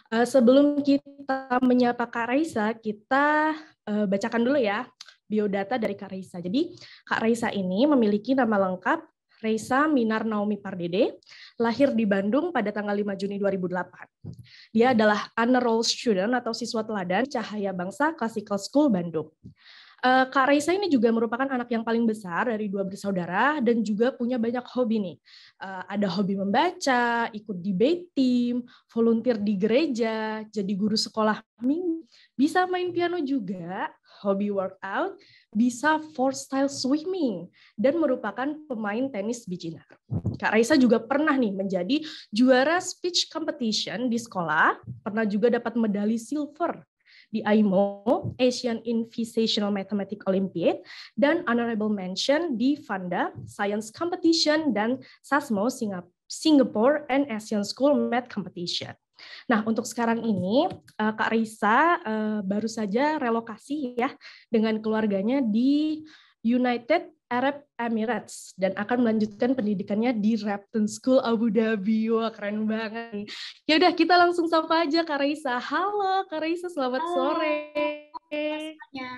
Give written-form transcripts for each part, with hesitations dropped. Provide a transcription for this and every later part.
Sebelum kita menyapa Kak Raisa, kita bacakan dulu ya biodata dari Kak Raisa. Jadi Kak Raisa ini memiliki nama lengkap Raisa Minar Naomi Pardede, lahir di Bandung pada tanggal 5 Juni 2008. Dia adalah honor roll student atau siswa teladan Cahaya Bangsa Classical School Bandung. Kak Raisa ini juga merupakan anak yang paling besar dari 2 bersaudara dan juga punya banyak hobi nih. Ada hobi membaca, ikut debate team, volunteer di gereja, jadi guru sekolah minggu, bisa main piano juga, hobi workout, bisa freestyle swimming, dan merupakan pemain tenis beginner. Kak Raisa juga pernah nih menjadi juara speech competition di sekolah, pernah juga dapat medali silver di AIMO, Asian Invitational Mathematics Olympiad, dan honorable mention di Vanda, Science Competition, dan SASMO, Singapore and Asian School Math Competition. Nah, untuk sekarang ini, Kak Raisa baru saja relokasi ya dengan keluarganya di United Arab Emirates dan akan melanjutkan pendidikannya di Repton School Abu Dhabi. Wah, keren banget. Ya udah, kita langsung sapa aja Kak Raisa. Halo Kak Raisa, selamat sore. Semuanya.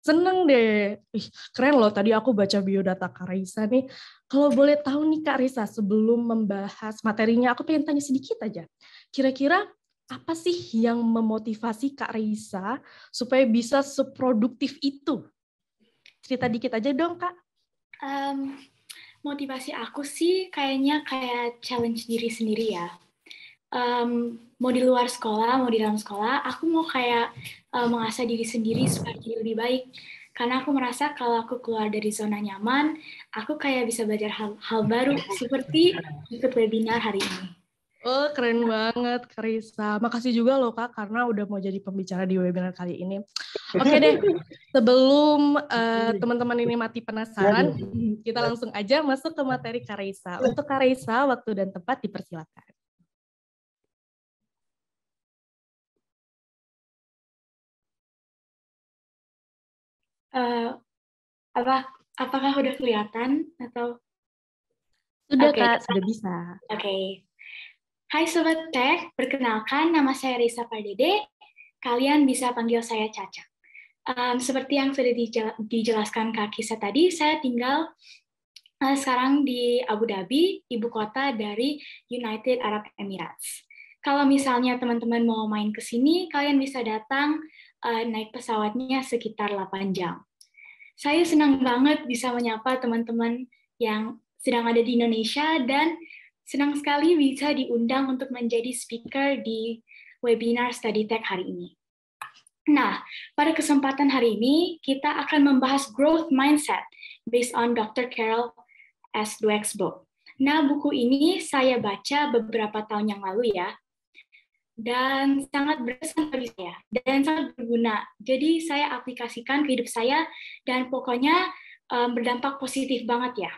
Seneng deh. Keren loh, tadi aku baca biodata Kak Raisa nih. Kalau boleh tahu nih Kak Raisa, sebelum membahas materinya, aku pengen tanya sedikit aja. Kira-kira apa sih yang memotivasi Kak Raisa supaya bisa seproduktif itu? Cerita dikit aja dong, Kak. Motivasi aku sih kayaknya kayak challenge diri sendiri ya. Mau di luar sekolah, mau di dalam sekolah, aku mau kayak mengasah diri sendiri supaya jadi lebih baik. Karena aku merasa kalau aku keluar dari zona nyaman, aku kayak bisa belajar hal baru, seperti ikut webinar hari ini. Oh, keren banget, Karisa. Makasih juga loh, Kak, karena udah mau jadi pembicara di webinar kali ini. Oke deh, sebelum teman-teman ini mati penasaran, kita langsung aja masuk ke materi Karisa. Untuk Karisa, waktu dan tempat dipersilakan. Apakah udah kelihatan atau? Sudah, Kak, sudah bisa. Oke. Hai Sobat Tech, perkenalkan nama saya Risa Pardede. Kalian bisa panggil saya Caca. Seperti yang sudah dijelaskan Kak Kisa tadi, saya tinggal sekarang di Abu Dhabi, ibu kota dari United Arab Emirates. Kalau misalnya teman-teman mau main ke sini, kalian bisa datang naik pesawatnya sekitar 8 jam. Saya senang banget bisa menyapa teman-teman yang sedang ada di Indonesia dan senang sekali bisa diundang untuk menjadi speaker di webinar Study Tech hari ini. Nah, pada kesempatan hari ini kita akan membahas growth mindset based on Dr. Carol S. Dweck's book. Nah, buku ini saya baca beberapa tahun yang lalu ya, dan sangat berkesan bagi saya dan sangat berguna. Jadi saya aplikasikan ke hidup saya dan pokoknya berdampak positif banget ya.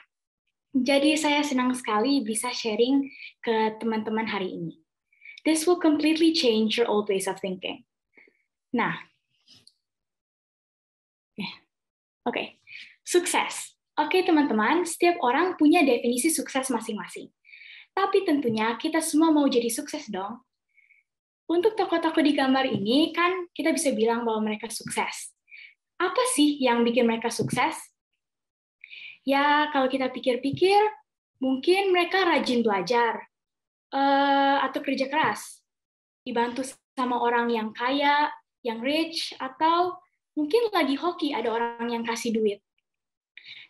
Jadi saya senang sekali bisa sharing ke teman-teman hari ini. This will completely change your old ways of thinking. Nah, oke. Sukses. Oke teman-teman, setiap orang punya definisi sukses masing-masing. Tapi tentunya kita semua mau jadi sukses dong. Untuk tokoh-tokoh di gambar ini kan kita bisa bilang bahwa mereka sukses. Apa sih yang bikin mereka sukses? Ya, kalau kita pikir-pikir, mungkin mereka rajin belajar, atau kerja keras, dibantu sama orang yang kaya, yang rich, atau mungkin lagi hoki ada orang yang kasih duit.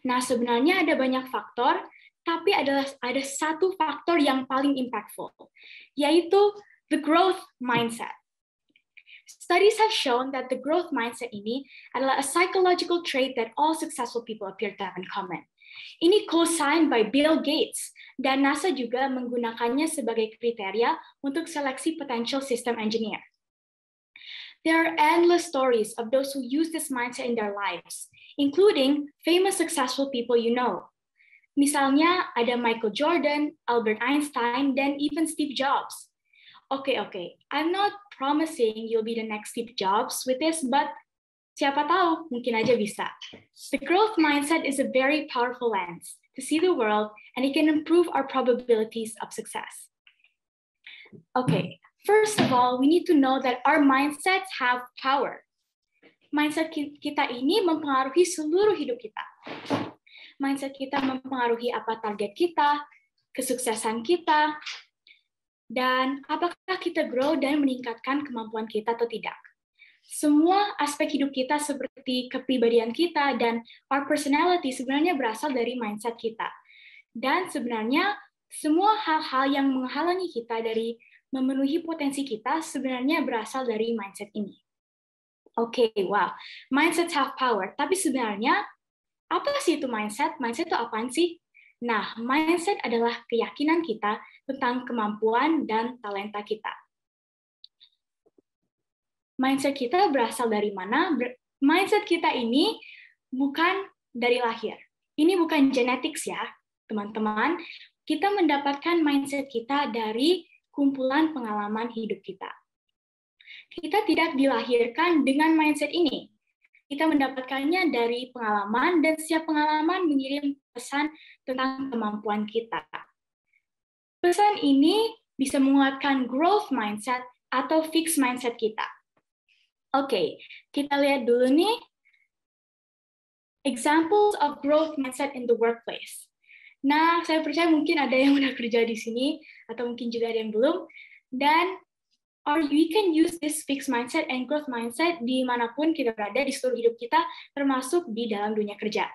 Nah, sebenarnya ada banyak faktor, tapi ada satu faktor yang paling impactful, yaitu the growth mindset. Studies have shown that the growth mindset ini adalah a psychological trait that all successful people appear to have in common. Ini co-signed by Bill Gates, dan NASA juga menggunakannya sebagai kriteria untuk seleksi potential system engineer. There are endless stories of those who use this mindset in their lives, including famous successful people you know. Misalnya ada Michael Jordan, Albert Einstein, dan even Steve Jobs. Okay, I'm not promising you'll be the next Steve Jobs with this, but siapa tahu, mungkin aja bisa. The growth mindset is a very powerful lens to see the world, and it can improve our probabilities of success. Okay, First of all, we need to know that our mindsets have power. Mindset kita ini mempengaruhi seluruh hidup kita. Mindset kita mempengaruhi apa target kita, kesuksesan kita, dan apakah kita grow dan meningkatkan kemampuan kita atau tidak. Semua aspek hidup kita seperti kepribadian kita dan our personality sebenarnya berasal dari mindset kita. Dan sebenarnya semua hal-hal yang menghalangi kita dari memenuhi potensi kita sebenarnya berasal dari mindset ini. Oke, wow. Mindset have power. Tapi sebenarnya, apa sih itu mindset? Mindset itu apaan sih? Nah, mindset adalah keyakinan kita tentang kemampuan dan talenta kita. Mindset kita berasal dari mana? Mindset kita ini bukan dari lahir. Ini bukan genetics ya, teman-teman. Kita mendapatkan mindset kita dari kumpulan pengalaman hidup kita. Kita tidak dilahirkan dengan mindset ini. Kita mendapatkannya dari pengalaman, dan setiap pengalaman mengirim pesan tentang kemampuan kita. Pesan ini bisa menguatkan growth mindset atau fixed mindset kita. Oke, kita lihat dulu nih examples of growth mindset in the workplace. Nah, saya percaya mungkin ada yang udah kerja di sini, atau mungkin juga ada yang belum. Dan we can use this fixed mindset and growth mindset dimanapun kita berada di seluruh hidup kita, termasuk di dalam dunia kerja.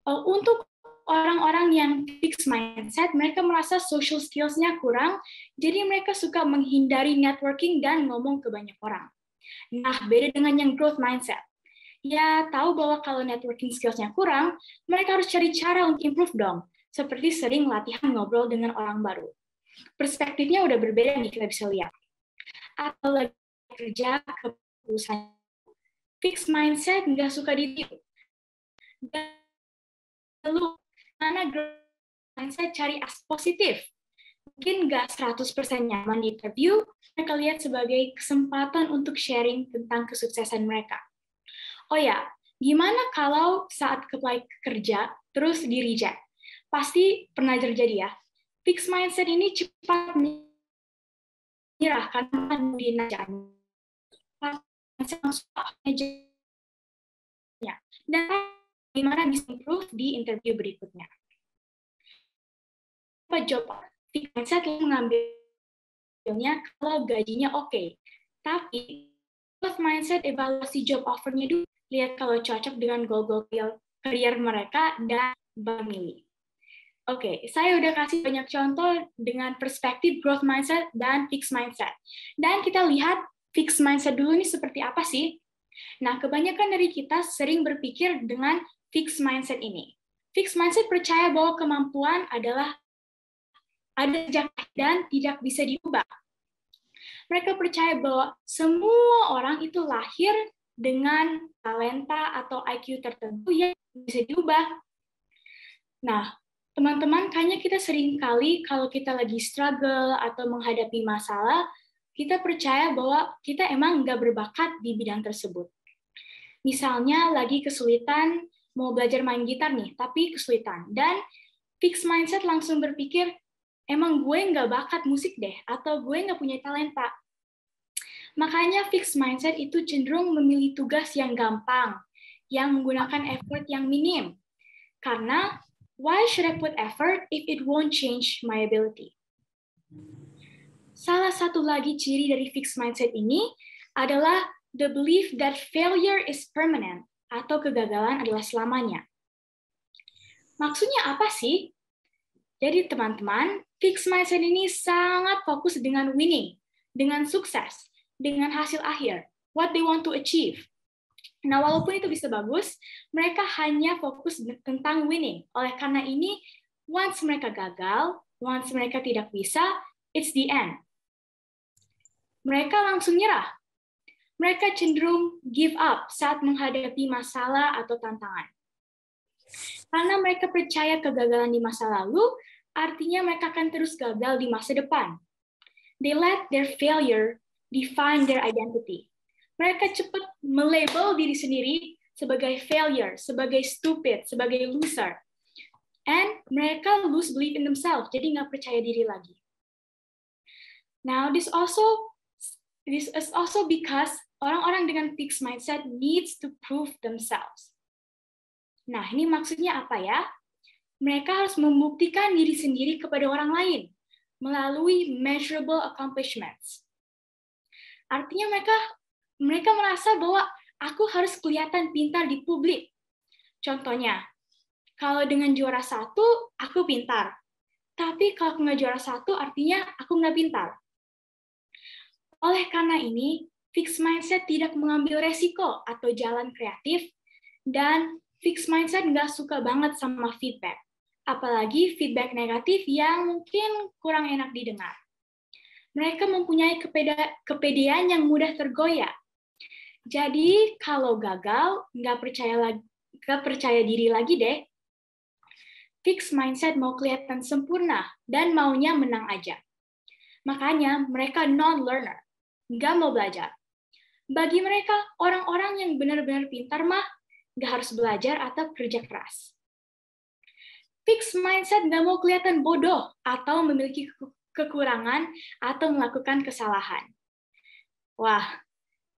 Untuk orang-orang yang fixed mindset, mereka merasa social skills-nya kurang, jadi mereka suka menghindari networking dan ngomong ke banyak orang. Nah, beda dengan yang growth mindset. Ya, tahu bahwa kalau networking skills-nya kurang, mereka harus cari cara untuk improve dong, seperti sering latihan ngobrol dengan orang baru. Perspektifnya udah berbeda nih, kita bisa lihat. Atau lagi kerja ke perusahaan, fixed mindset nggak suka ditipu. Dan lalu, mana growth mindset cari as positif. Mungkin nggak 100% nyaman di interview, mereka lihat sebagai kesempatan untuk sharing tentang kesuksesan mereka. Oh ya, gimana kalau saat apply kerja, terus di-reject? Pasti pernah terjadi ya. Fixed mindset ini cepat menyerah karena dan gimana bisa improve di interview berikutnya. Job fixed mindset yang mengambilnya kalau gajinya oke. Tapi growth mindset evaluasi job offer-nya dulu. Lihat kalau cocok dengan goal career mereka dan memilih. Oke, saya udah kasih banyak contoh dengan perspektif growth mindset dan fixed mindset. Dan kita lihat fixed mindset dulu nih seperti apa sih? Nah, kebanyakan dari kita sering berpikir dengan fixed mindset ini. Fixed mindset percaya bahwa kemampuan adalah ada sejak dan tidak bisa diubah. Mereka percaya bahwa semua orang itu lahir dengan talenta atau IQ tertentu yang bisa diubah. Nah, teman-teman, kayaknya kita sering kali kalau kita lagi struggle atau menghadapi masalah, kita percaya bahwa kita emang nggak berbakat di bidang tersebut. Misalnya lagi kesulitan mau belajar main gitar nih, tapi kesulitan. Dan fixed mindset langsung berpikir, emang gue nggak bakat musik deh, atau gue nggak punya talenta. Makanya fixed mindset itu cenderung memilih tugas yang gampang, yang menggunakan effort yang minim. Karena, why should I put effort if it won't change my ability? Salah satu lagi ciri dari fixed mindset ini adalah the belief that failure is permanent, atau kegagalan adalah selamanya. Maksudnya apa sih? Jadi teman-teman, fixed mindset ini sangat fokus dengan winning, dengan sukses, dengan hasil akhir, what they want to achieve. Nah, walaupun itu bisa bagus, mereka hanya fokus tentang winning. Oleh karena ini, once mereka gagal, once mereka tidak bisa, it's the end. Mereka langsung nyerah. Mereka cenderung give up saat menghadapi masalah atau tantangan. Karena mereka percaya kegagalan di masa lalu, artinya mereka akan terus gagal di masa depan. They let their failure define their identity. Mereka cepat melabel diri sendiri sebagai failure, sebagai stupid, sebagai loser. And mereka lose belief in themselves, jadi nggak percaya diri lagi. Now, this is also because orang-orang dengan fixed mindset needs to prove themselves. Nah, ini maksudnya apa ya? Mereka harus membuktikan diri sendiri kepada orang lain melalui measurable accomplishments. Artinya mereka merasa bahwa aku harus kelihatan pintar di publik. Contohnya, kalau dengan juara 1, aku pintar. Tapi kalau aku nggak juara 1, artinya aku nggak pintar. Oleh karena ini, fixed mindset tidak mengambil resiko atau jalan kreatif, dan fixed mindset nggak suka banget sama feedback. Apalagi feedback negatif yang mungkin kurang enak didengar. Mereka mempunyai kepedean yang mudah tergoyah. Jadi kalau gagal, nggak percaya diri lagi deh. Fixed mindset mau kelihatan sempurna dan maunya menang aja. Makanya mereka non-learner, nggak mau belajar. Bagi mereka, orang-orang yang benar-benar pintar mah nggak harus belajar atau kerja keras. Fixed mindset nggak mau kelihatan bodoh atau memiliki kekurangan atau melakukan kesalahan. Wah,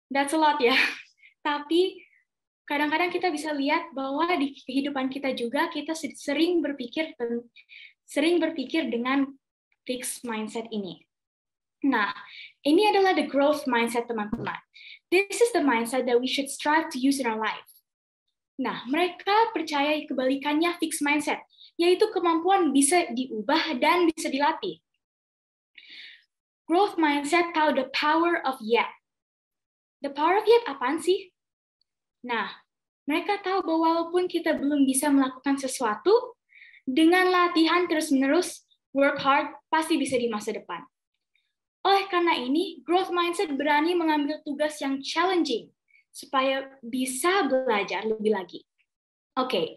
that's a lot ya. Tapi kadang-kadang kita bisa lihat bahwa di kehidupan kita juga kita sering berpikir dengan fixed mindset ini. Nah, ini adalah the growth mindset, teman-teman. This is the mindset that we should strive to use in our life. Nah, mereka percaya kebalikannya fixed mindset, yaitu kemampuan bisa diubah dan bisa dilatih. Growth mindset tahu the power of yet. The power of yet apaan sih? Nah, mereka tahu bahwa walaupun kita belum bisa melakukan sesuatu, dengan latihan terus-menerus, work hard, pasti bisa di masa depan. Oleh karena ini, growth mindset berani mengambil tugas yang challenging, supaya bisa belajar lebih lagi. Oke.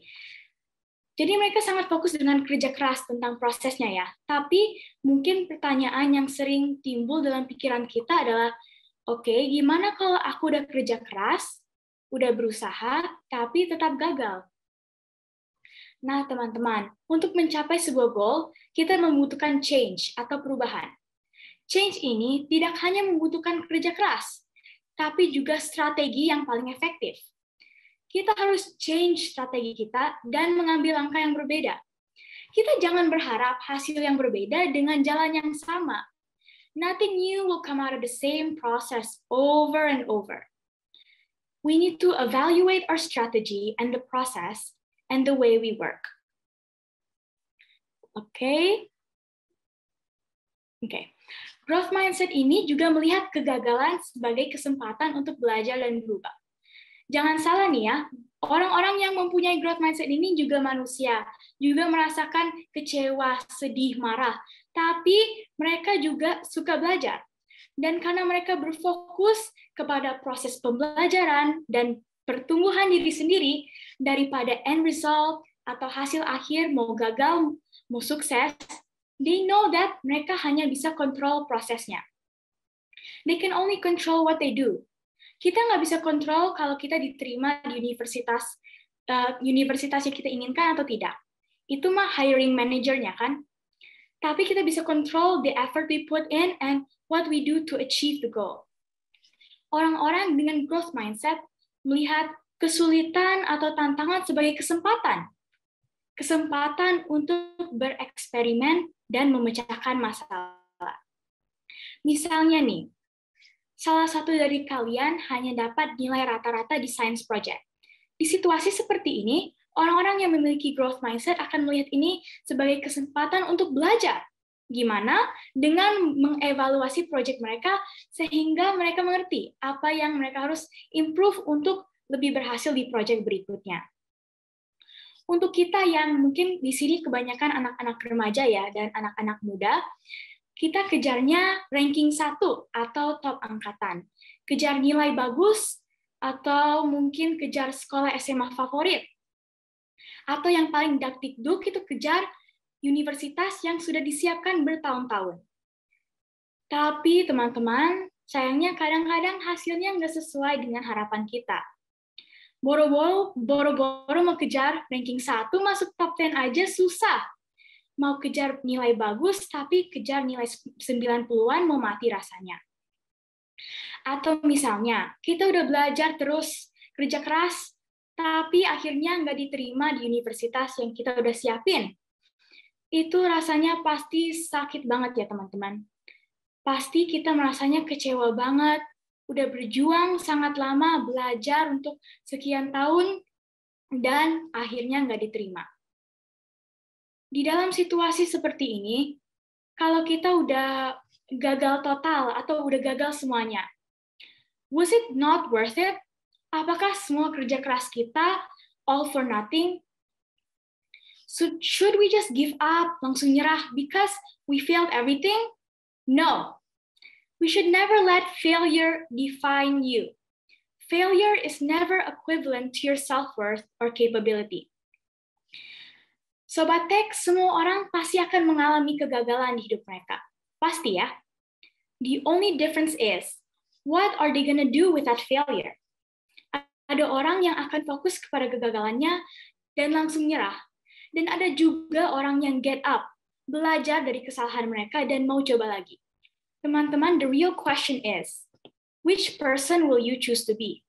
Jadi mereka sangat fokus dengan kerja keras tentang prosesnya ya. Tapi mungkin pertanyaan yang sering timbul dalam pikiran kita adalah, oke, gimana kalau aku udah kerja keras, udah berusaha, tapi tetap gagal? Nah, teman-teman, untuk mencapai sebuah goal, kita membutuhkan change atau perubahan. Change ini tidak hanya membutuhkan kerja keras, tapi juga strategi yang paling efektif. Kita harus change strategi kita dan mengambil langkah yang berbeda. Kita jangan berharap hasil yang berbeda dengan jalan yang sama. Nothing new will come out of the same process over and over. We need to evaluate our strategy and the process and the way we work. Oke. Growth mindset ini juga melihat kegagalan sebagai kesempatan untuk belajar dan berubah. Jangan salah nih ya, orang-orang yang mempunyai growth mindset ini juga manusia, juga merasakan kecewa, sedih, marah, tapi mereka juga suka belajar. Dan karena mereka berfokus kepada proses pembelajaran dan pertumbuhan diri sendiri, daripada end result atau hasil akhir mau gagal, mau sukses, they know that mereka hanya bisa kontrol prosesnya. They can only control what they do. Kita nggak bisa kontrol kalau kita diterima di universitas yang kita inginkan atau tidak. Itu mah hiring manajernya kan. Tapi kita bisa kontrol the effort we put in and what we do to achieve the goal. Orang-orang dengan growth mindset melihat kesulitan atau tantangan sebagai kesempatan. Kesempatan untuk bereksperimen dan memecahkan masalah. Misalnya nih, salah satu dari kalian hanya dapat nilai rata-rata di science project. Di situasi seperti ini, orang-orang yang memiliki growth mindset akan melihat ini sebagai kesempatan untuk belajar. Gimana? Dengan mengevaluasi project mereka sehingga mereka mengerti apa yang mereka harus improve untuk lebih berhasil di project berikutnya. Untuk kita yang mungkin di sini kebanyakan anak-anak remaja ya dan anak-anak muda, kita kejarnya ranking 1 atau top angkatan. Kejar nilai bagus, atau mungkin kejar sekolah SMA favorit. Atau yang paling dakdikduk itu kejar universitas yang sudah disiapkan bertahun-tahun. Tapi teman-teman, sayangnya kadang-kadang hasilnya nggak sesuai dengan harapan kita. Boro-boro mau kejar ranking 1 masuk top 10 aja susah. mau kejar nilai bagus, tapi kejar nilai 90-an mau mati rasanya. Atau misalnya, kita udah belajar terus, kerja keras, tapi akhirnya nggak diterima di universitas yang kita udah siapin. Itu rasanya pasti sakit banget ya teman-teman. Pasti kita merasanya kecewa banget, udah berjuang sangat lama, belajar untuk sekian tahun, dan akhirnya nggak diterima. Di dalam situasi seperti ini, kalau kita udah gagal total atau udah gagal semuanya, was it not worth it? Apakah semua kerja keras kita all for nothing? So, should we just give up, langsung nyerah because we failed everything? No. We should never let failure define you. Failure is never equivalent to your self-worth or capability. Sobat Tech, semua orang pasti akan mengalami kegagalan di hidup mereka. Pasti ya. The only difference is, what are they gonna do with that failure? Ada orang yang akan fokus kepada kegagalannya dan langsung nyerah. Dan ada juga orang yang get up, belajar dari kesalahan mereka dan mau coba lagi. Teman-teman, the real question is, which person will you choose to be?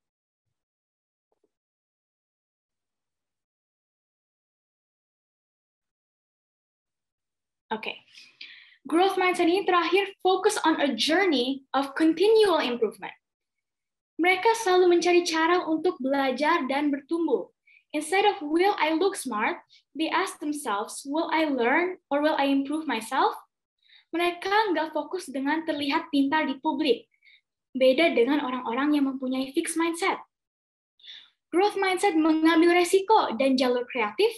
Oke. Growth mindset ini terakhir fokus on a journey of continual improvement. Mereka selalu mencari cara untuk belajar dan bertumbuh. Instead of will I look smart, they ask themselves, will I learn or will I improve myself? Mereka nggak fokus dengan terlihat pintar di publik. Beda dengan orang-orang yang mempunyai fixed mindset. Growth mindset mengambil resiko dan jalur kreatif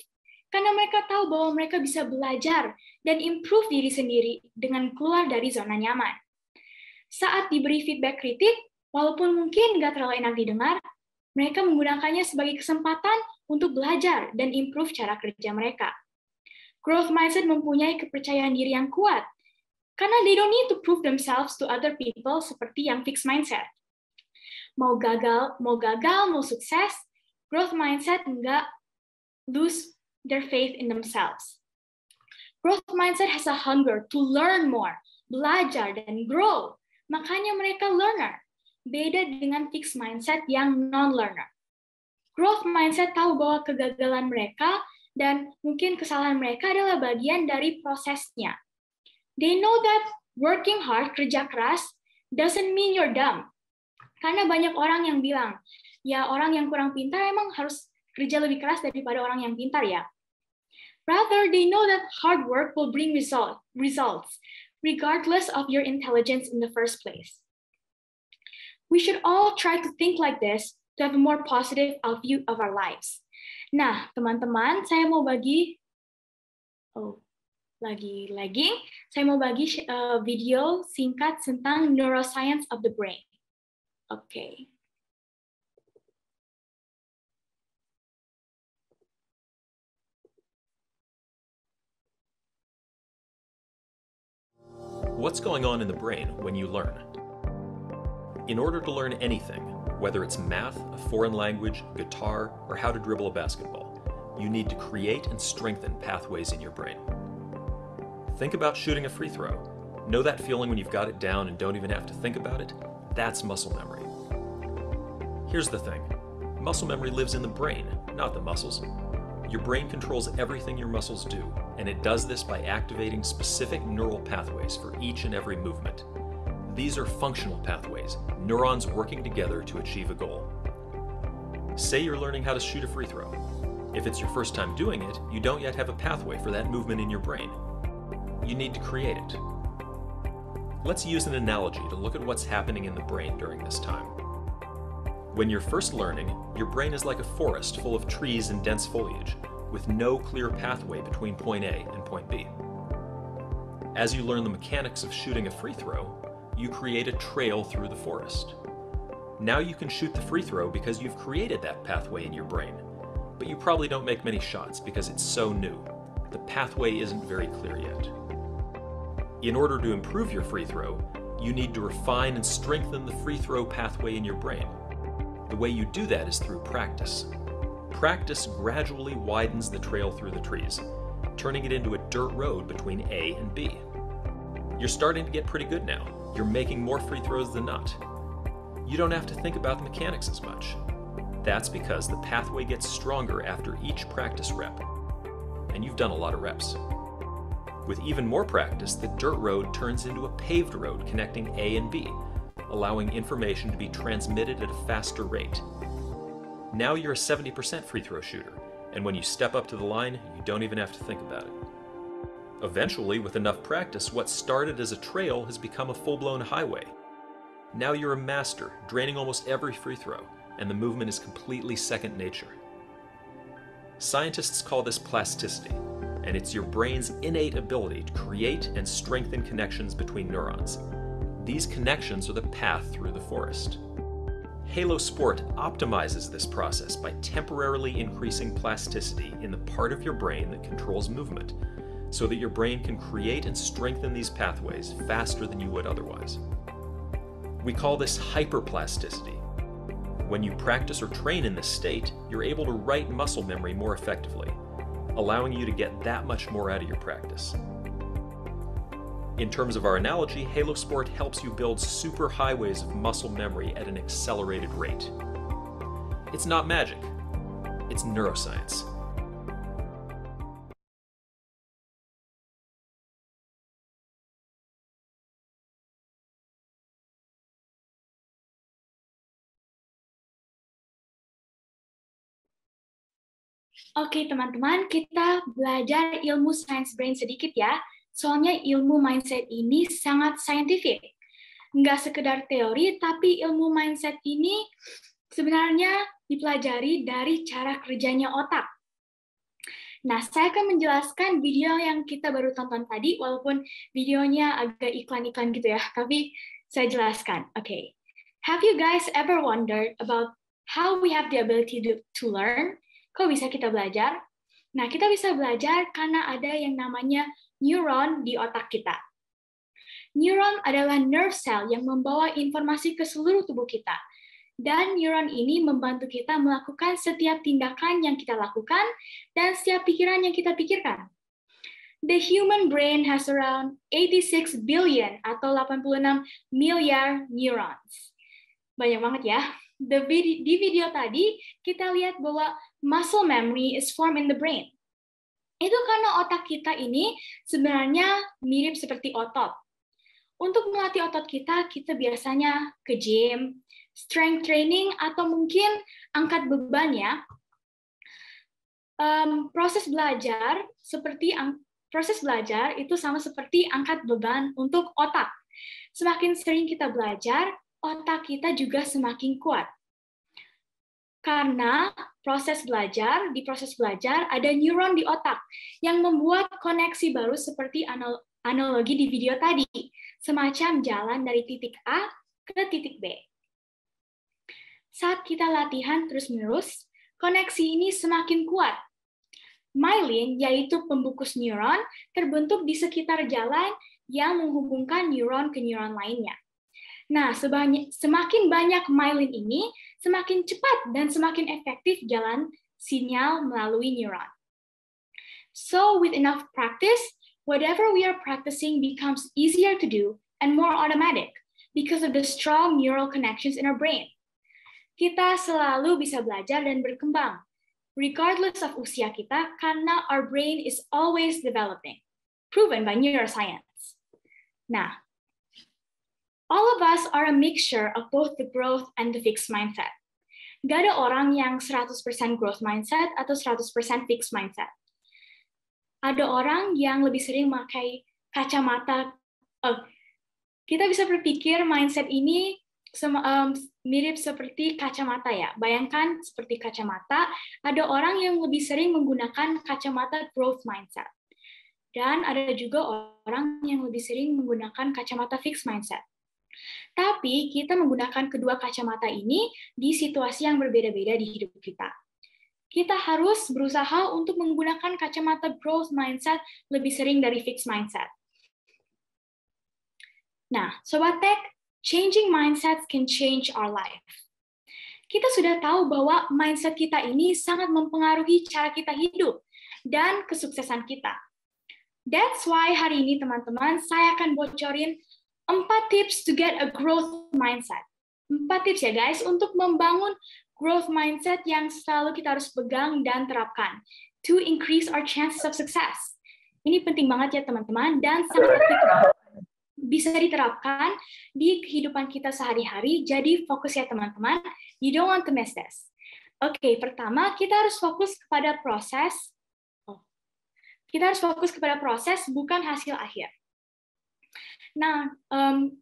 karena mereka tahu bahwa mereka bisa belajar dan improve diri sendiri dengan keluar dari zona nyaman. Saat diberi feedback kritik, walaupun mungkin nggak terlalu enak didengar, mereka menggunakannya sebagai kesempatan untuk belajar dan improve cara kerja mereka. Growth mindset mempunyai kepercayaan diri yang kuat, karena they don't need to prove themselves to other people seperti yang fixed mindset. Mau gagal, mau sukses, growth mindset nggak lose their faith in themselves. Growth mindset has a hunger to learn more, belajar dan grow. Makanya mereka learner. Beda dengan fixed mindset yang non-learner. Growth mindset tahu bahwa kegagalan mereka dan mungkin kesalahan mereka adalah bagian dari prosesnya. They know that working hard, kerja keras, doesn't mean you're dumb. Karena banyak orang yang bilang, ya orang yang kurang pintar emang harus kerja lebih keras daripada orang yang pintar ya. Rather, they know that hard work will bring results, regardless of your intelligence in the first place. We should all try to think like this to have a more positive view of our lives. Nah, teman-teman, saya mau bagi video singkat tentang neuroscience of the brain. Oke. What's going on in the brain when you learn? In order to learn anything, whether it's math, a foreign language, guitar, or how to dribble a basketball, you need to create and strengthen pathways in your brain. Think about shooting a free throw. Know that feeling when you've got it down and don't even have to think about it? That's muscle memory. Here's the thing. Muscle memory lives in the brain, not the muscles. Your brain controls everything your muscles do, and it does this by activating specific neural pathways for each and every movement. These are functional pathways, neurons working together to achieve a goal. Say you're learning how to shoot a free throw. If it's your first time doing it, you don't yet have a pathway for that movement in your brain. You need to create it. Let's use an analogy to look at what's happening in the brain during this time. When you're first learning, your brain is like a forest full of trees and dense foliage, with no clear pathway between point A and point B. As you learn the mechanics of shooting a free throw, you create a trail through the forest. Now you can shoot the free throw because you've created that pathway in your brain, but you probably don't make many shots because it's so new. The pathway isn't very clear yet. In order to improve your free throw, you need to refine and strengthen the free throw pathway in your brain. The way you do that is through practice. Practice gradually widens the trail through the trees, turning it into a dirt road between A and B. You're starting to get pretty good now. You're making more free throws than not. You don't have to think about the mechanics as much. That's because the pathway gets stronger after each practice rep, and you've done a lot of reps. With even more practice, the dirt road turns into a paved road connecting A and B, allowing information to be transmitted at a faster rate. Now you're a 70% free throw shooter, and when you step up to the line, you don't even have to think about it. Eventually, with enough practice, what started as a trail has become a full-blown highway. Now you're a master, draining almost every free throw, and the movement is completely second nature. Scientists call this plasticity, and it's your brain's innate ability to create and strengthen connections between neurons. These connections are the path through the forest. Halo Sport optimizes this process by temporarily increasing plasticity in the part of your brain that controls movement, so that your brain can create and strengthen these pathways faster than you would otherwise. We call this hyperplasticity. When you practice or train in this state, you're able to write muscle memory more effectively, allowing you to get that much more out of your practice. In terms of our analogy, Halo Sport helps you build super highways of muscle memory at an accelerated rate. It's not magic, it's neuroscience. Oke, teman-teman, kita belajar ilmu science brain sedikit ya. Soalnya ilmu mindset ini sangat scientific. Nggak sekedar teori, tapi ilmu mindset ini sebenarnya dipelajari dari cara kerjanya otak. Nah, saya akan menjelaskan video yang kita baru tonton tadi, walaupun videonya agak iklan-iklan gitu ya, tapi saya jelaskan. Oke. Have you guys ever wondered about how we have the ability to learn? Kok bisa kita belajar? Nah, kita bisa belajar karena ada yang namanya neuron di otak kita. Neuron adalah nerve cell yang membawa informasi ke seluruh tubuh kita. Dan neuron ini membantu kita melakukan setiap tindakan yang kita lakukan dan setiap pikiran yang kita pikirkan. The human brain has around 86 billion atau 86 miliar neurons. Banyak banget ya. Di video tadi, kita lihat bahwa muscle memory is formed in the brain. Itu karena otak kita ini sebenarnya mirip seperti otot. Untuk melatih otot kita, kita biasanya ke gym, strength training, atau mungkin angkat beban ya. Proses belajar itu sama seperti angkat beban untuk otak. Semakin sering kita belajar, otak kita juga semakin kuat. Karena di proses belajar ada neuron di otak yang membuat koneksi baru seperti analogi di video tadi, semacam jalan dari titik A ke titik B. Saat kita latihan terus-menerus, koneksi ini semakin kuat. Myelin, yaitu pembungkus neuron, terbentuk di sekitar jalan yang menghubungkan neuron ke neuron lainnya. Nah, semakin banyak myelin ini, semakin cepat dan semakin efektif jalan sinyal melalui neuron. So, with enough practice, whatever we are practicing becomes easier to do and more automatic because of the strong neural connections in our brain. Kita selalu bisa belajar dan berkembang, regardless of usia kita, karena our brain is always developing, proven by neuroscience. Nah, all of us are a mixture of both the growth and the fixed mindset. Gak ada orang yang 100% growth mindset atau 100% fixed mindset. Ada orang yang lebih sering memakai kacamata. Kita bisa berpikir mindset ini mirip seperti kacamata ya. Bayangkan seperti kacamata, ada orang yang lebih sering menggunakan kacamata growth mindset. Dan ada juga orang yang lebih sering menggunakan kacamata fixed mindset. Tapi kita menggunakan kedua kacamata ini di situasi yang berbeda-beda di hidup kita. Kita harus berusaha untuk menggunakan kacamata growth mindset lebih sering dari fixed mindset. Nah, Sobat Tech, changing mindsets can change our life. Kita sudah tahu bahwa mindset kita ini sangat mempengaruhi cara kita hidup dan kesuksesan kita. That's why hari ini teman-teman, saya akan bocorin 4 tips to get a growth mindset. 4 tips ya guys, untuk membangun growth mindset yang selalu kita harus pegang dan terapkan to increase our chances of success. Ini penting banget ya teman-teman, dan sangat applicable. Bisa diterapkan di kehidupan kita sehari-hari, jadi fokus ya teman-teman, you don't want to miss this. Oke, pertama kita harus fokus kepada proses. Kita harus fokus kepada proses, bukan hasil akhir. Nah,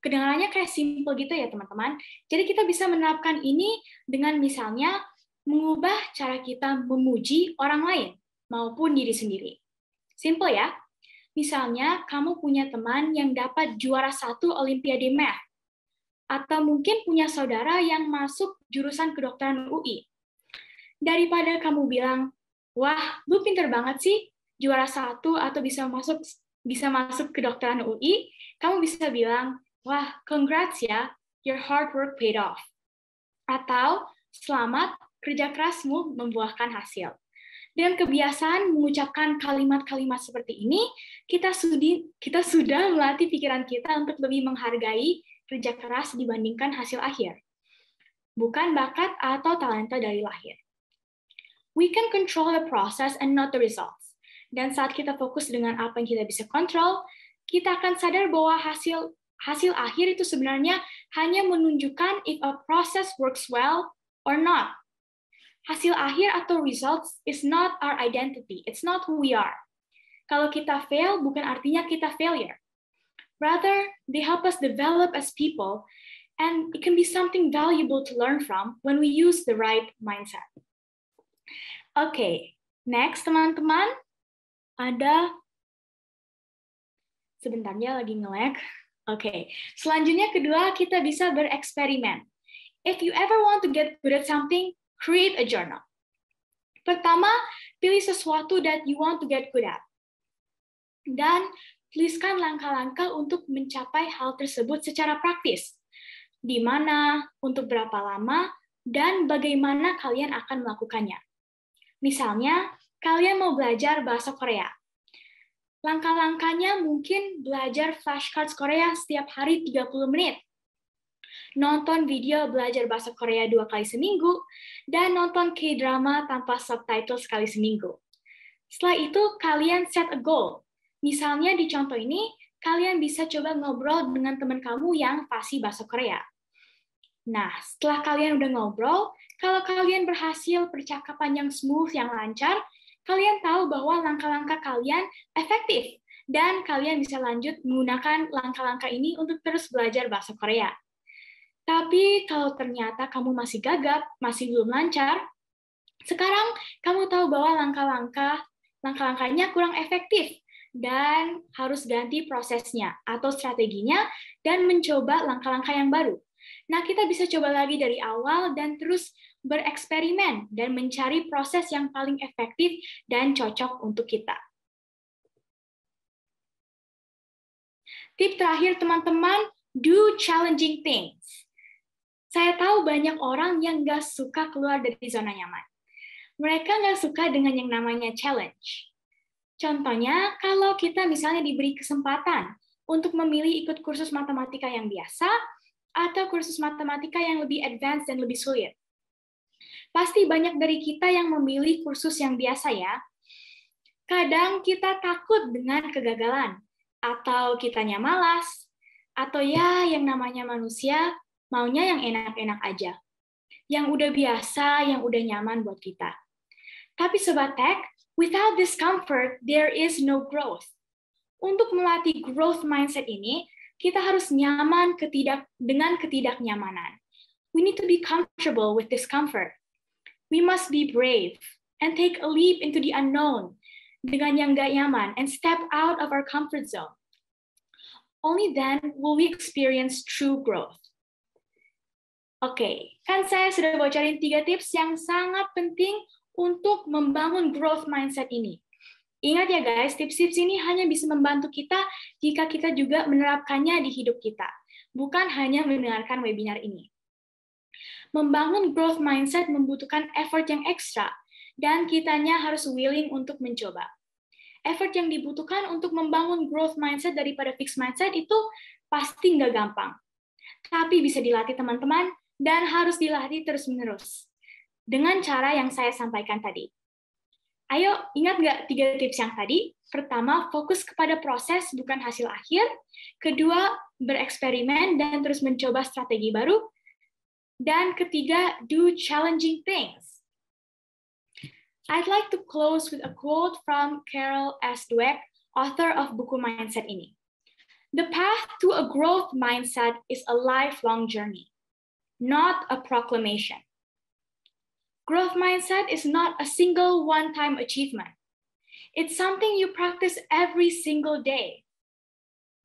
kedengarannya kayak simple gitu ya teman-teman. Jadi kita bisa menerapkan ini dengan misalnya mengubah cara kita memuji orang lain maupun diri sendiri. Simple ya. Misalnya kamu punya teman yang dapat juara 1 Olimpiade Math, atau mungkin punya saudara yang masuk jurusan kedokteran UI. Daripada kamu bilang, wah, lu pinter banget sih, juara 1 atau bisa masuk kedokteran UI, kamu bisa bilang, wah, congrats ya, your hard work paid off. Atau, selamat, kerja kerasmu membuahkan hasil. Dengan kebiasaan mengucapkan kalimat-kalimat seperti ini, kita sudah melatih pikiran kita untuk lebih menghargai kerja keras dibandingkan hasil akhir. Bukan bakat atau talenta dari lahir. We can control the process and not the results. Dan saat kita fokus dengan apa yang kita bisa kontrol, kita akan sadar bahwa hasil akhir itu sebenarnya hanya menunjukkan if a process works well or not. Hasil akhir atau results is not our identity. It's not who we are. Kalau kita fail, bukan artinya kita failure. Rather, they help us develop as people, and it can be something valuable to learn from when we use the right mindset. Oke, next teman-teman, ada sebentarnya lagi nge-lag. Oke, selanjutnya kedua kita bisa bereksperimen. If you ever want to get good at something, create a journal. Pertama, pilih sesuatu that you want to get good at. Dan tuliskan langkah-langkah untuk mencapai hal tersebut secara praktis. Di mana, untuk berapa lama, dan bagaimana kalian akan melakukannya. Misalnya, kalian mau belajar bahasa Korea. Langkah-langkahnya mungkin belajar flashcards Korea setiap hari 30 menit. Nonton video belajar bahasa Korea 2 kali seminggu, dan nonton K-drama tanpa subtitle sekali seminggu. Setelah itu, kalian set a goal. Misalnya di contoh ini, kalian bisa coba ngobrol dengan teman kamu yang fasih bahasa Korea. Nah, setelah kalian udah ngobrol, kalau kalian berhasil percakapan yang smooth, yang lancar, kalian tahu bahwa langkah-langkah kalian efektif, dan kalian bisa lanjut menggunakan langkah-langkah ini untuk terus belajar bahasa Korea. Tapi kalau ternyata kamu masih gagap, masih belum lancar, sekarang kamu tahu bahwa langkah-langkahnya kurang efektif dan harus ganti prosesnya atau strateginya dan mencoba langkah-langkah yang baru. Nah, kita bisa coba lagi dari awal dan terus bereksperimen dan mencari proses yang paling efektif dan cocok untuk kita. Tip terakhir, teman-teman, do challenging things. Saya tahu banyak orang yang nggak suka keluar dari zona nyaman. Mereka nggak suka dengan yang namanya challenge. Contohnya, kalau kita misalnya diberi kesempatan untuk memilih ikut kursus matematika yang biasa atau kursus matematika yang lebih advance dan lebih sulit. Pasti banyak dari kita yang memilih kursus yang biasa ya. Kadang kita takut dengan kegagalan, atau kitanya malas, atau ya yang namanya manusia, maunya yang enak-enak aja. Yang udah biasa, yang udah nyaman buat kita. Tapi Sobat Tech, without discomfort, there is no growth. Untuk melatih growth mindset ini, kita harus nyaman dengan ketidaknyamanan. We need to be comfortable with discomfort. We must be brave and take a leap into the unknown dengan yang gak nyaman and step out of our comfort zone. Only then will we experience true growth. Oke, kan saya sudah bocorin 3 tips yang sangat penting untuk membangun growth mindset ini. Ingat ya guys, tips-tips ini hanya bisa membantu kita jika kita juga menerapkannya di hidup kita, bukan hanya mendengarkan webinar ini. Membangun growth mindset membutuhkan effort yang ekstra, dan kitanya harus willing untuk mencoba. effort yang dibutuhkan untuk membangun growth mindset daripada fixed mindset itu pasti nggak gampang. Tapi bisa dilatih teman-teman dan harus dilatih terus-menerus. Dengan cara yang saya sampaikan tadi. Ayo, ingat nggak 3 tips yang tadi? Pertama, fokus kepada proses bukan hasil akhir. Kedua, bereksperimen dan terus mencoba strategi baru. Dan ketiga, do challenging things. I'd like to close with a quote from Carol S. Dweck, author of buku Mindset ini. The path to a growth mindset is a lifelong journey, not a proclamation. Growth mindset is not a single one-time achievement. It's something you practice every single day.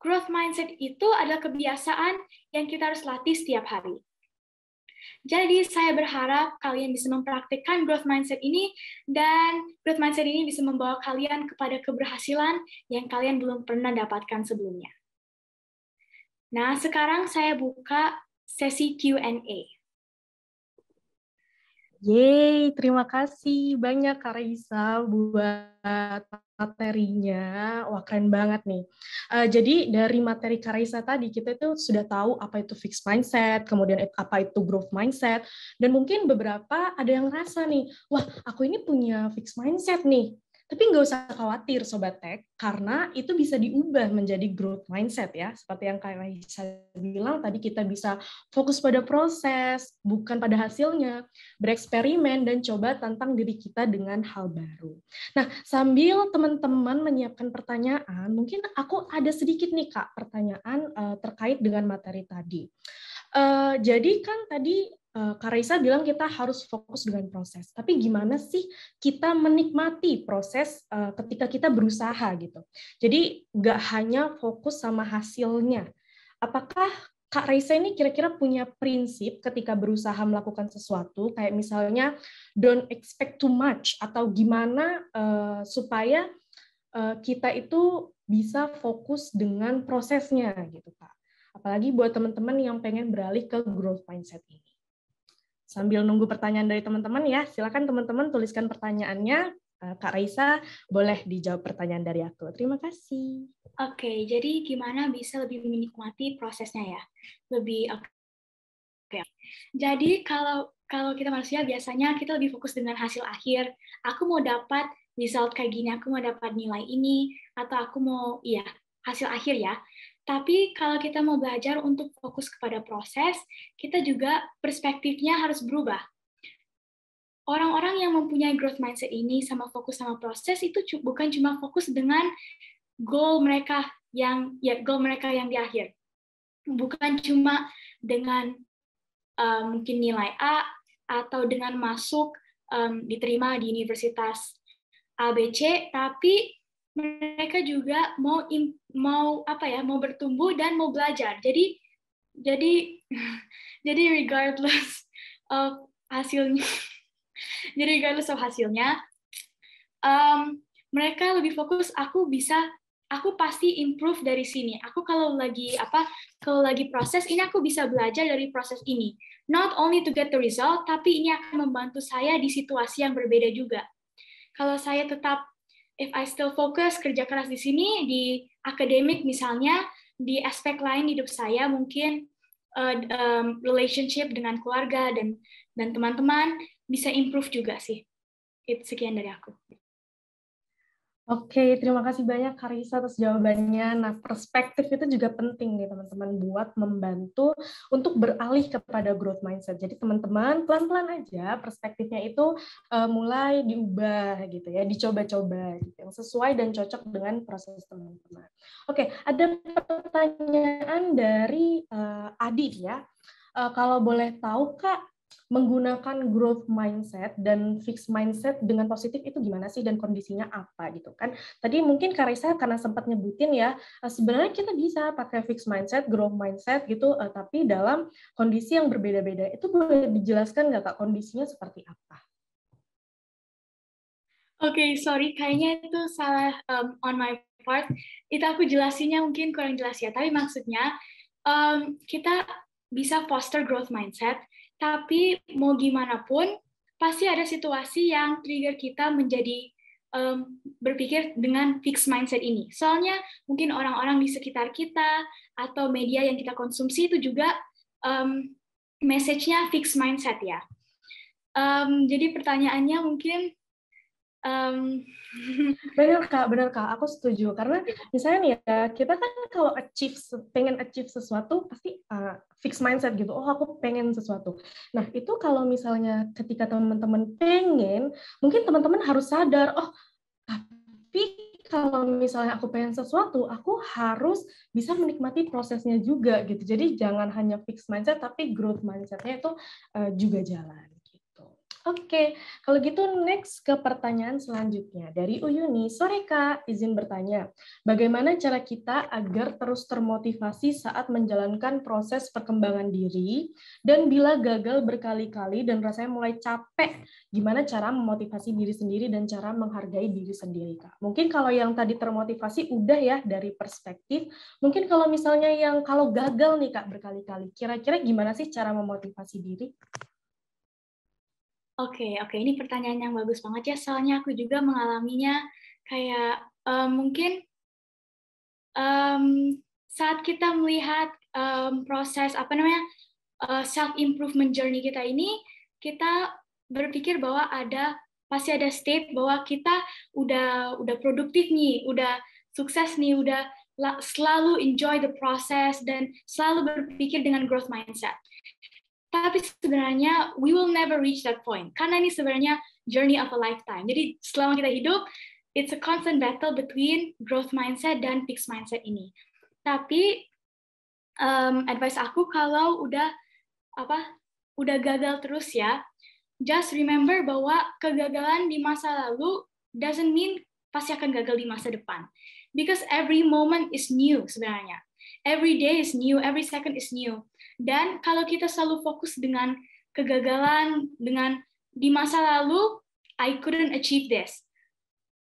Growth mindset itu adalah kebiasaan yang kita harus latih setiap hari. Jadi saya berharap kalian bisa mempraktikkan growth mindset ini dan growth mindset ini bisa membawa kalian kepada keberhasilan yang kalian belum pernah dapatkan sebelumnya. Nah, sekarang saya buka sesi Q&A. Yeay, terima kasih banyak Kak Raisa buat materinya. Wah, keren banget nih. Jadi dari materi Kak Raisa tadi, kita itu sudah tahu apa itu fixed mindset, kemudian apa itu growth mindset, dan mungkin beberapa ada yang ngerasa nih, wah, aku ini punya fixed mindset nih. Tapi nggak usah khawatir Sobat Tech, karena itu bisa diubah menjadi growth mindset ya. Seperti yang Kak Raisa bilang tadi, kita bisa fokus pada proses, bukan pada hasilnya, bereksperimen, dan coba tantang diri kita dengan hal baru. Nah, sambil teman-teman menyiapkan pertanyaan, mungkin aku ada sedikit nih Kak, pertanyaan terkait dengan materi tadi. Jadi kan tadi Kak Raisa bilang kita harus fokus dengan proses. Tapi gimana sih kita menikmati proses ketika kita berusaha gitu? Jadi nggak hanya fokus sama hasilnya. Apakah Kak Raisa ini kira-kira punya prinsip ketika berusaha melakukan sesuatu, kayak misalnya don't expect too much, atau gimana supaya kita itu bisa fokus dengan prosesnya gitu Kak? Apalagi buat teman-teman yang pengen beralih ke growth mindset ini. Sambil nunggu pertanyaan dari teman-teman ya, silakan teman-teman tuliskan pertanyaannya. Kak Raisa, boleh dijawab pertanyaan dari aku. Terima kasih. Oke, jadi gimana bisa lebih menikmati prosesnya ya? Oke. Jadi kalau kita manusia biasanya kita lebih fokus dengan hasil akhir. Aku mau dapat result kayak gini, aku mau dapat nilai ini, atau aku mau hasil akhir ya. Tapi kalau kita mau belajar untuk fokus kepada proses, kita juga perspektifnya harus berubah. Orang-orang yang mempunyai growth mindset ini sama fokus sama proses itu bukan cuma fokus dengan goal mereka yang di akhir. Bukan cuma dengan mungkin nilai A atau dengan masuk diterima di universitas ABC, tapi mereka juga mau bertumbuh dan mau belajar. Jadi regardless of hasilnya, mereka lebih fokus aku pasti improve dari sini. Aku kalau lagi proses ini aku bisa belajar dari proses ini. Not only to get the result, tapi ini akan membantu saya di situasi yang berbeda juga. Kalau saya tetap if I still focus kerja keras di sini, di akademik misalnya, di aspek lain hidup saya mungkin relationship dengan keluarga dan teman-teman bisa improve juga sih. Itu sekian dari aku. Oke, terima kasih banyak Kak Raisa atas jawabannya. Nah, perspektif itu juga penting nih teman-teman buat membantu untuk beralih kepada growth mindset. Jadi teman-teman pelan-pelan aja perspektifnya itu mulai diubah gitu ya, dicoba-coba gitu, yang sesuai dan cocok dengan proses teman-teman. Oke, ada pertanyaan dari Adi ya. Kalau boleh tahu Kak, menggunakan growth mindset dan fixed mindset dengan positif itu gimana sih dan kondisinya apa gitu kan. Tadi mungkin Kak Raisa karena sempat nyebutin ya, sebenarnya kita bisa pakai fixed mindset, growth mindset gitu, tapi dalam kondisi yang berbeda-beda. Itu boleh dijelaskan nggak Kak kondisinya seperti apa? Oke, sorry, kayaknya itu salah on my part. Itu aku jelasinnya mungkin kurang jelas ya, tapi maksudnya kita bisa foster growth mindset, tapi mau gimana pun pasti ada situasi yang trigger kita menjadi berpikir dengan fixed mindset ini. Soalnya mungkin orang-orang di sekitar kita atau media yang kita konsumsi itu juga message-nya fixed mindset ya. Jadi pertanyaannya mungkin benar kak, aku setuju karena misalnya nih ya kita kan kalau pengen achieve sesuatu pasti fixed mindset gitu. Oh aku pengen sesuatu. Nah itu kalau misalnya ketika teman-teman pengen, mungkin teman-teman harus sadar. Oh tapi kalau misalnya aku pengen sesuatu, aku harus bisa menikmati prosesnya juga gitu. Jadi jangan hanya fixed mindset tapi growth mindset-nya itu juga jalan. Oke, kalau gitu next ke pertanyaan selanjutnya. Dari Uyuni, sore Kak, izin bertanya, bagaimana cara kita agar terus termotivasi saat menjalankan proses perkembangan diri, dan bila gagal berkali-kali dan rasanya mulai capek, gimana cara memotivasi diri sendiri dan cara menghargai diri sendiri Kak? Mungkin kalau yang tadi termotivasi udah ya dari perspektif, mungkin kalau misalnya yang kalau gagal nih Kak berkali-kali, kira-kira gimana sih cara memotivasi diri? Oke, ini pertanyaan yang bagus banget ya, soalnya aku juga mengalaminya kayak mungkin saat kita melihat proses self improvement journey kita ini, kita berpikir bahwa pasti ada state bahwa kita udah produktif nih, udah sukses nih, udah selalu enjoy the process dan selalu berpikir dengan growth mindset. Tapi sebenarnya we will never reach that point karena ini sebenarnya journey of a lifetime. Jadi selama kita hidup, it's a constant battle between growth mindset dan fixed mindset ini. Tapi advice aku kalau udah gagal terus ya, just remember bahwa kegagalan di masa lalu doesn't mean pasti akan gagal di masa depan. Because every moment is new sebenarnya. Every day is new, every second is new. Dan kalau kita selalu fokus dengan kegagalan, dengan di masa lalu, I couldn't achieve this.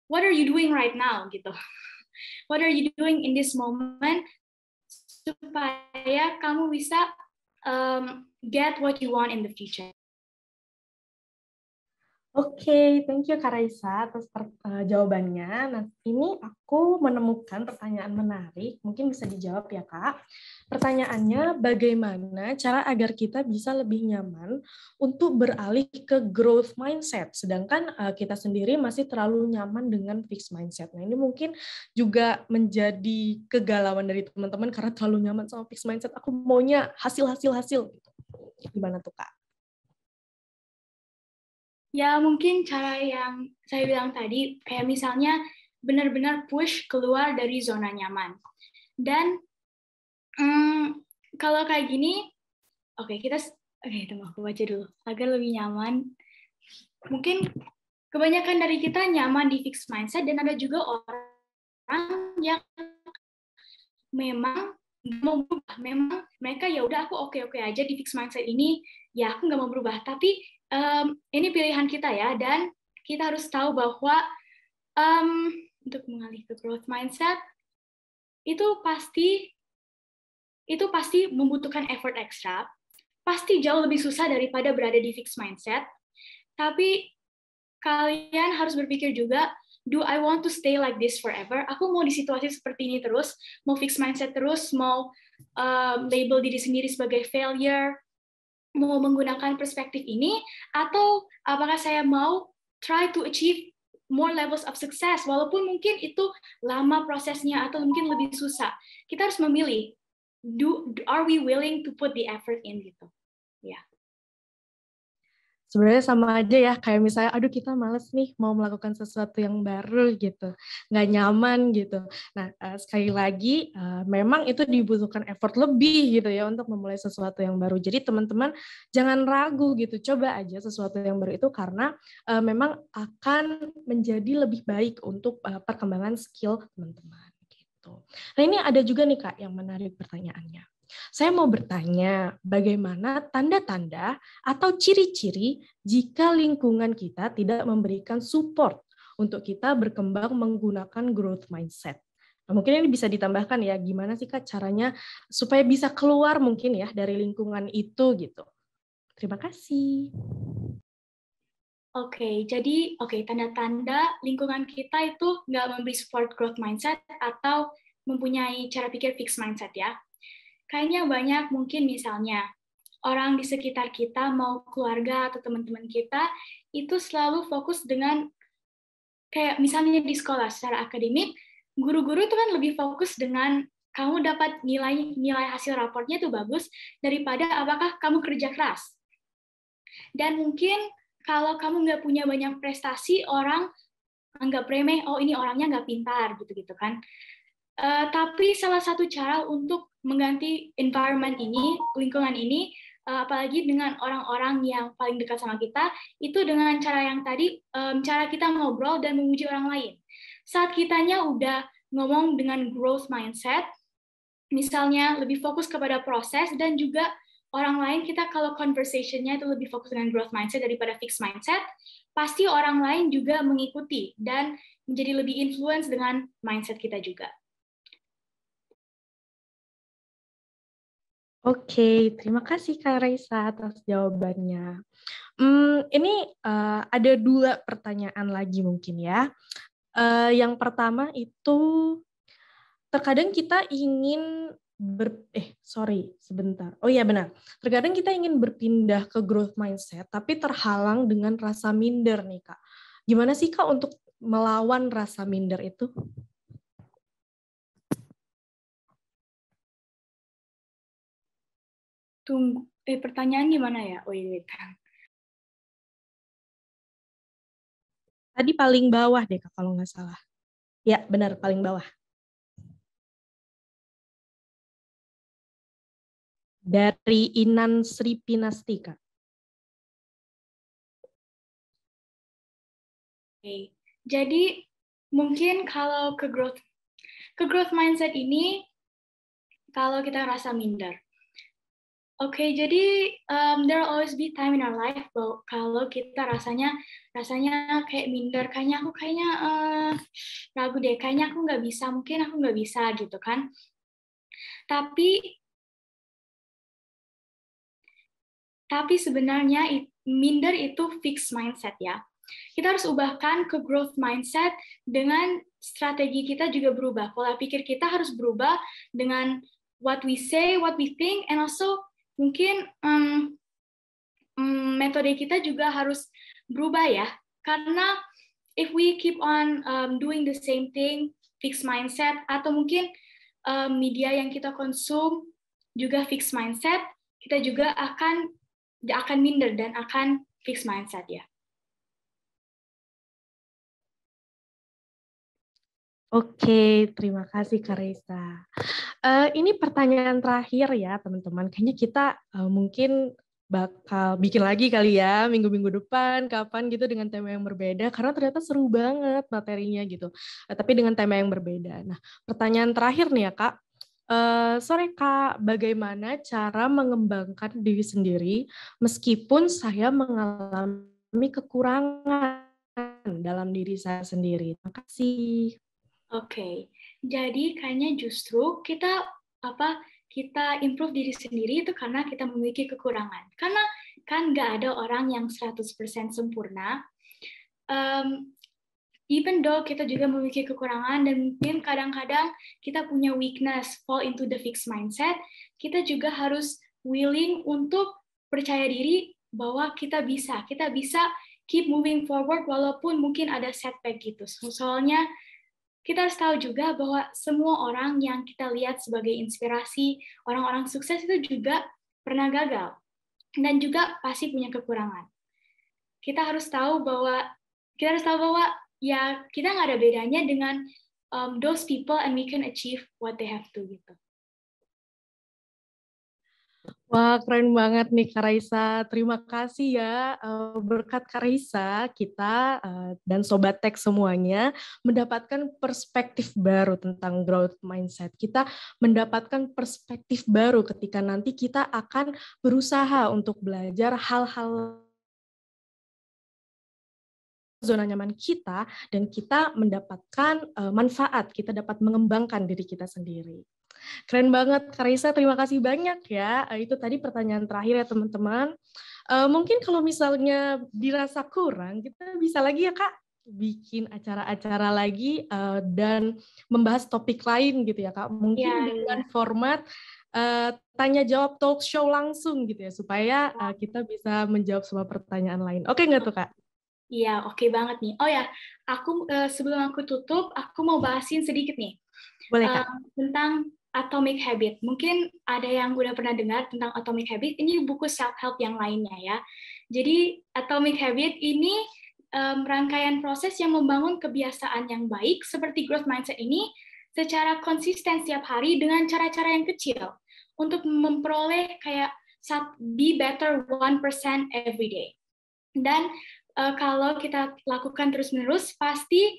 What are you doing right now? Gitu. What are you doing in this moment supaya kamu bisa get what you want in the future? Oke, thank you Kak Raisa atas jawabannya. Nah, ini aku menemukan pertanyaan menarik, mungkin bisa dijawab ya Kak. Pertanyaannya, bagaimana cara agar kita bisa lebih nyaman untuk beralih ke growth mindset, sedangkan kita sendiri masih terlalu nyaman dengan fixed mindset. Nah, ini mungkin juga menjadi kegalauan dari teman-teman karena terlalu nyaman sama fixed mindset. Aku maunya hasil. Gimana tuh Kak? Ya mungkin cara yang saya bilang tadi, kayak misalnya benar-benar push keluar dari zona nyaman. Dan kalau kayak gini, tunggu aku baca dulu agar lebih nyaman. Mungkin kebanyakan dari kita nyaman di fixed mindset dan ada juga orang yang memang nggak mau berubah. Memang mereka ya udah aku oke aja di fixed mindset ini, ya aku nggak mau berubah. Tapi ini pilihan kita ya, dan kita harus tahu bahwa untuk mengalih ke growth mindset itu pasti membutuhkan effort ekstra, pasti jauh lebih susah daripada berada di fixed mindset. Tapi kalian harus berpikir juga, do I want to stay like this forever? Aku mau di situasi seperti ini terus, mau fixed mindset terus, mau label diri sendiri sebagai failure, mau menggunakan perspektif ini, atau apakah saya mau try to achieve more levels of success, walaupun mungkin itu lama prosesnya atau mungkin lebih susah. Kita harus memilih, are we willing to put the effort in gitu. Ya. Sebenarnya sama aja ya, kayak misalnya, aduh kita males nih mau melakukan sesuatu yang baru gitu, nggak nyaman gitu. Nah, sekali lagi, memang itu dibutuhkan effort lebih gitu ya untuk memulai sesuatu yang baru. Jadi teman-teman jangan ragu gitu, coba aja sesuatu yang baru itu karena memang akan menjadi lebih baik untuk perkembangan skill teman-teman gitu. Nah ini ada juga nih Kak yang menarik pertanyaannya. Saya mau bertanya, bagaimana tanda-tanda atau ciri-ciri jika lingkungan kita tidak memberikan support untuk kita berkembang menggunakan growth mindset? Nah, mungkin ini bisa ditambahkan ya, gimana sih Kak caranya supaya bisa keluar mungkin ya dari lingkungan itu gitu. Terima kasih. Tanda-tanda lingkungan kita itu nggak memberi support growth mindset atau mempunyai cara pikir fixed mindset ya. Kayaknya banyak, mungkin misalnya orang di sekitar kita, mau keluarga atau teman-teman kita, itu selalu fokus dengan, kayak misalnya di sekolah secara akademik, guru-guru itu kan lebih fokus dengan kamu dapat nilai hasil raportnya itu bagus daripada apakah kamu kerja keras. Dan mungkin kalau kamu nggak punya banyak prestasi, orang anggap remeh, oh ini orangnya nggak pintar, gitu-gitu kan. Tapi salah satu cara untuk mengganti environment ini, lingkungan ini, apalagi dengan orang-orang yang paling dekat sama kita, itu dengan cara yang tadi, cara kita ngobrol dan memuji orang lain. Saat kitanya udah ngomong dengan growth mindset, misalnya lebih fokus kepada proses, dan juga orang lain, kita kalau conversation-nya itu lebih fokus dengan growth mindset daripada fixed mindset, pasti orang lain juga mengikuti dan menjadi lebih influence dengan mindset kita juga. Oke, terima kasih Kak Raisa atas jawabannya. Ini ada 2 pertanyaan lagi mungkin ya. Yang pertama itu, terkadang kita ingin sebentar. Oh iya benar. Terkadang kita ingin berpindah ke growth mindset, tapi terhalang dengan rasa minder nih Kak. Gimana sih Kak untuk melawan rasa minder itu? Pertanyaan gimana ya? Oh iya. Tadi paling bawah deh Kak kalau nggak salah. Ya benar, paling bawah. Dari Inan Sri Pinastika. Oke. Jadi mungkin kalau ke growth mindset ini, kalau kita rasa minder. Oke, jadi there will always be time in our life kalau kita rasanya kayak minder, kayaknya aku ragu deh, kayaknya aku nggak bisa, mungkin aku nggak bisa gitu kan. Tapi sebenarnya minder itu fixed mindset ya. Kita harus ubahkan ke growth mindset dengan strategi kita juga berubah. Pola pikir kita harus berubah dengan what we say, what we think, and also mungkin metode kita juga harus berubah ya. Karena if we keep on doing the same thing, fixed mindset, atau mungkin media yang kita konsum juga fixed mindset, kita juga akan minder dan akan fixed mindset ya. Oke, terima kasih Kak Raisa. Ini pertanyaan terakhir ya teman-teman. Kayaknya kita mungkin bakal bikin lagi kali ya minggu-minggu depan, kapan gitu dengan tema yang berbeda. Karena ternyata seru banget materinya gitu. Tapi dengan tema yang berbeda. Nah, pertanyaan terakhir nih ya Kak. Sore Kak, bagaimana cara mengembangkan diri sendiri meskipun saya mengalami kekurangan dalam diri saya sendiri? Terima kasih. Oke, jadi kayaknya justru kita improve diri sendiri itu karena kita memiliki kekurangan. Karena kan nggak ada orang yang 100% sempurna. Even though kita juga memiliki kekurangan dan mungkin kadang-kadang kita punya weakness, fall into the fixed mindset, kita juga harus willing untuk percaya diri bahwa kita bisa keep moving forward walaupun mungkin ada setback gitu. Soalnya kita harus tahu juga bahwa semua orang yang kita lihat sebagai inspirasi, orang-orang sukses itu juga pernah gagal dan juga pasti punya kekurangan. Kita harus tahu bahwa ya kita nggak ada bedanya dengan those people and we can achieve what they have to gitu. Wah, keren banget nih Kak Raisa. Terima kasih ya. Berkat Kak Raisa, kita dan Sobat Tech semuanya mendapatkan perspektif baru tentang growth mindset. Kita mendapatkan perspektif baru ketika nanti kita akan berusaha untuk belajar hal-hal zona nyaman kita, dan kita mendapatkan manfaat, kita dapat mengembangkan diri kita sendiri. Keren banget, Kak Raisa. Terima kasih banyak ya. Itu tadi pertanyaan terakhir ya teman-teman. Mungkin kalau misalnya dirasa kurang, kita bisa lagi ya Kak, bikin acara-acara lagi dan membahas topik lain gitu ya Kak. Mungkin dengan format tanya jawab talk show langsung gitu ya, supaya kita bisa menjawab semua pertanyaan lain. Oke nggak tuh Kak? Iya, oke banget nih. Oh ya, aku sebelum aku tutup, aku mau bahasin sedikit nih. Boleh Kak. Tentang Atomic Habit. Mungkin ada yang udah pernah dengar tentang Atomic Habit. Ini buku self-help yang lainnya ya. Jadi Atomic Habit ini rangkaian proses yang membangun kebiasaan yang baik seperti growth mindset ini secara konsisten setiap hari dengan cara-cara yang kecil untuk memperoleh kayak be better 1% every day. Dan kalau kita lakukan terus-menerus, pasti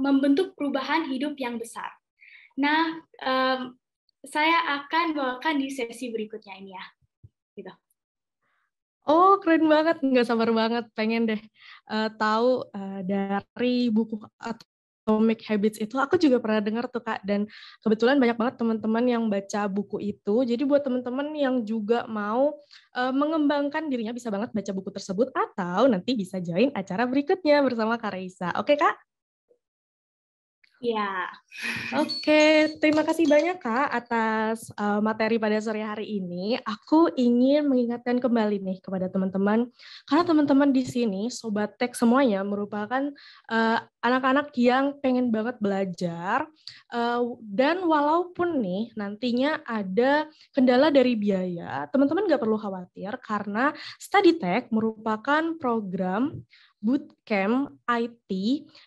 membentuk perubahan hidup yang besar. Nah, saya akan bawakan di sesi berikutnya ini ya. Gitu. Oh, keren banget. Nggak sabar banget. Pengen deh tahu dari buku Atomic Habits itu. Aku juga pernah dengar tuh, Kak. Dan kebetulan banyak banget teman-teman yang baca buku itu. Jadi buat teman-teman yang juga mau mengembangkan dirinya, bisa banget baca buku tersebut. Atau nanti bisa join acara berikutnya bersama Kak Raisa. Oke, Kak? Ya. Oke, terima kasih banyak Kak atas materi pada sore hari ini. Aku ingin mengingatkan kembali nih kepada teman-teman, karena teman-teman di sini, Sobat Tech semuanya merupakan anak-anak yang pengen banget belajar, dan walaupun nih nantinya ada kendala dari biaya, teman-teman nggak perlu khawatir karena Study Tech merupakan program bootcamp IT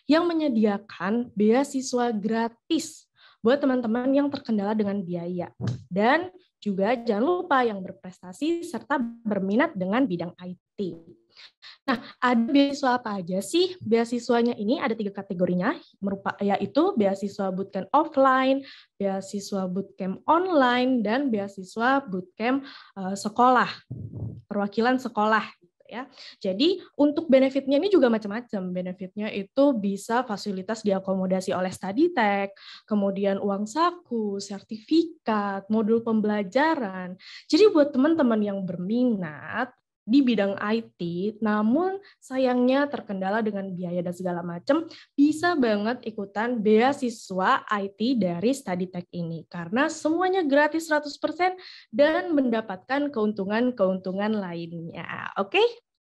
yang menyediakan beasiswa gratis buat teman-teman yang terkendala dengan biaya. Dan juga jangan lupa yang berprestasi serta berminat dengan bidang IT. Nah, ada beasiswa apa aja sih? Beasiswanya ini ada 3 kategorinya, yaitu beasiswa bootcamp offline, beasiswa bootcamp online, dan beasiswa bootcamp sekolah, perwakilan sekolah. Ya. Jadi untuk benefitnya ini juga macam-macam. Benefitnya itu bisa fasilitas diakomodasi oleh Study Tech, kemudian uang saku, sertifikat, modul pembelajaran. Jadi buat teman-teman yang berminat di bidang IT, namun sayangnya terkendala dengan biaya dan segala macam, bisa banget ikutan beasiswa IT dari Study Tech ini. Karena semuanya gratis 100% dan mendapatkan keuntungan-keuntungan lainnya. Oke?